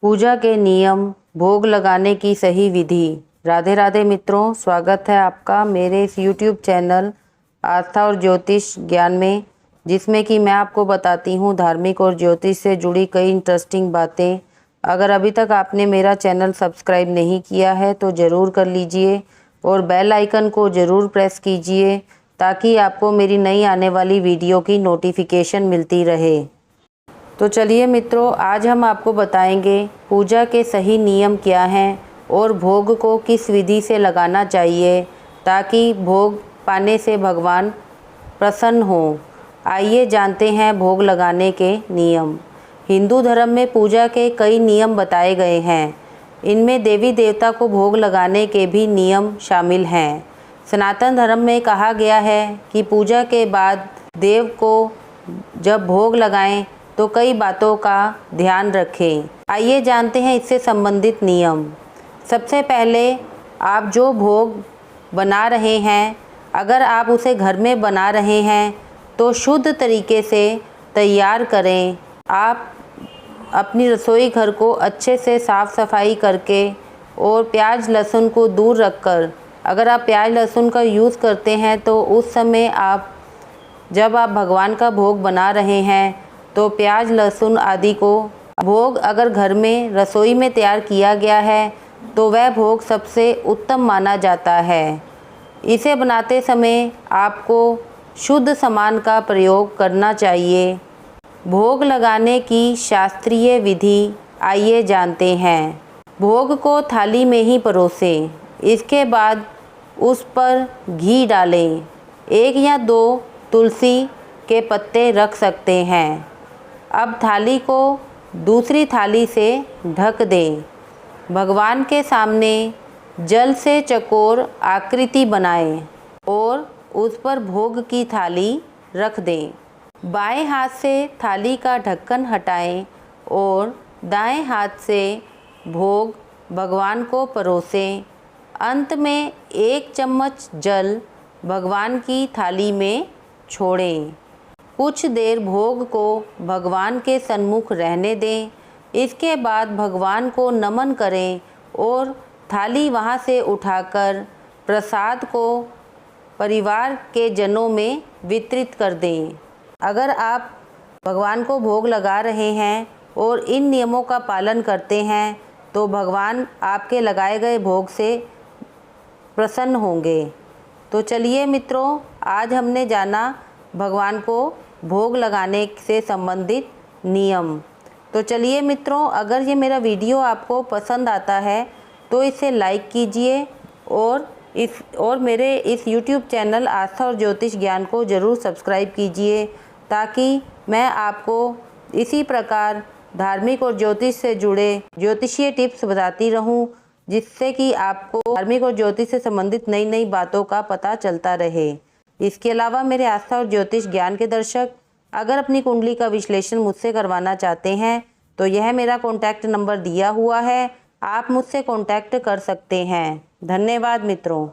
पूजा के नियम, भोग लगाने की सही विधि। राधे राधे मित्रों, स्वागत है आपका मेरे इस YouTube चैनल आस्था और ज्योतिष ज्ञान में, जिसमें कि मैं आपको बताती हूँ धार्मिक और ज्योतिष से जुड़ी कई इंटरेस्टिंग बातें। अगर अभी तक आपने मेरा चैनल सब्सक्राइब नहीं किया है तो ज़रूर कर लीजिए और बेल आइकन को ज़रूर प्रेस कीजिए ताकि आपको मेरी नई आने वाली वीडियो की नोटिफिकेशन मिलती रहे। तो चलिए मित्रों, आज हम आपको बताएंगे पूजा के सही नियम क्या हैं और भोग को किस विधि से लगाना चाहिए ताकि भोग पाने से भगवान प्रसन्न हों। आइए जानते हैं भोग लगाने के नियम। हिंदू धर्म में पूजा के कई नियम बताए गए हैं। इनमें देवी देवता को भोग लगाने के भी नियम शामिल हैं। सनातन धर्म में कहा गया है कि पूजा के बाद देव को जब भोग लगाएं तो कई बातों का ध्यान रखें। आइए जानते हैं इससे संबंधित नियम। सबसे पहले, आप जो भोग बना रहे हैं, अगर आप उसे घर में बना रहे हैं तो शुद्ध तरीके से तैयार करें। आप अपनी रसोई घर को अच्छे से साफ़ सफाई करके और प्याज लहसुन को दूर रखकर, अगर आप प्याज लहसुन का यूज़ करते हैं तो उस समय जब आप भगवान का भोग बना रहे हैं तो प्याज लहसुन आदि को, भोग अगर घर में रसोई में तैयार किया गया है तो वह भोग सबसे उत्तम माना जाता है। इसे बनाते समय आपको शुद्ध सामान का प्रयोग करना चाहिए। भोग लगाने की शास्त्रीय विधि आइए जानते हैं। भोग को थाली में ही परोसें। इसके बाद उस पर घी डालें। 1 या 2 तुलसी के पत्ते रख सकते हैं। अब थाली को दूसरी थाली से ढक दें। भगवान के सामने जल से चकोर आकृति बनाएं और उस पर भोग की थाली रख दें। बाएं हाथ से थाली का ढक्कन हटाएं और दाएं हाथ से भोग भगवान को परोसें। अंत में 1 चम्मच जल भगवान की थाली में छोड़ें। कुछ देर भोग को भगवान के सन्मुख रहने दें। इसके बाद भगवान को नमन करें और थाली वहां से उठाकर प्रसाद को परिवार के जनों में वितरित कर दें। अगर आप भगवान को भोग लगा रहे हैं और इन नियमों का पालन करते हैं तो भगवान आपके लगाए गए भोग से प्रसन्न होंगे। तो चलिए मित्रों, आज हमने जाना भगवान को भोग लगाने से संबंधित नियम। तो चलिए मित्रों, अगर ये मेरा वीडियो आपको पसंद आता है तो इसे लाइक कीजिए और मेरे इस YouTube चैनल आस्था और ज्योतिष ज्ञान को ज़रूर सब्सक्राइब कीजिए ताकि मैं आपको इसी प्रकार धार्मिक और ज्योतिष से जुड़े ज्योतिषीय टिप्स बताती रहूं, जिससे कि आपको धार्मिक और ज्योतिष से संबंधित नई नई बातों का पता चलता रहे। इसके अलावा मेरे आस्था और ज्योतिष ज्ञान के दर्शक अगर अपनी कुंडली का विश्लेषण मुझसे करवाना चाहते हैं तो यह मेरा कॉन्टैक्ट नंबर दिया हुआ है, आप मुझसे कॉन्टैक्ट कर सकते हैं। धन्यवाद मित्रों।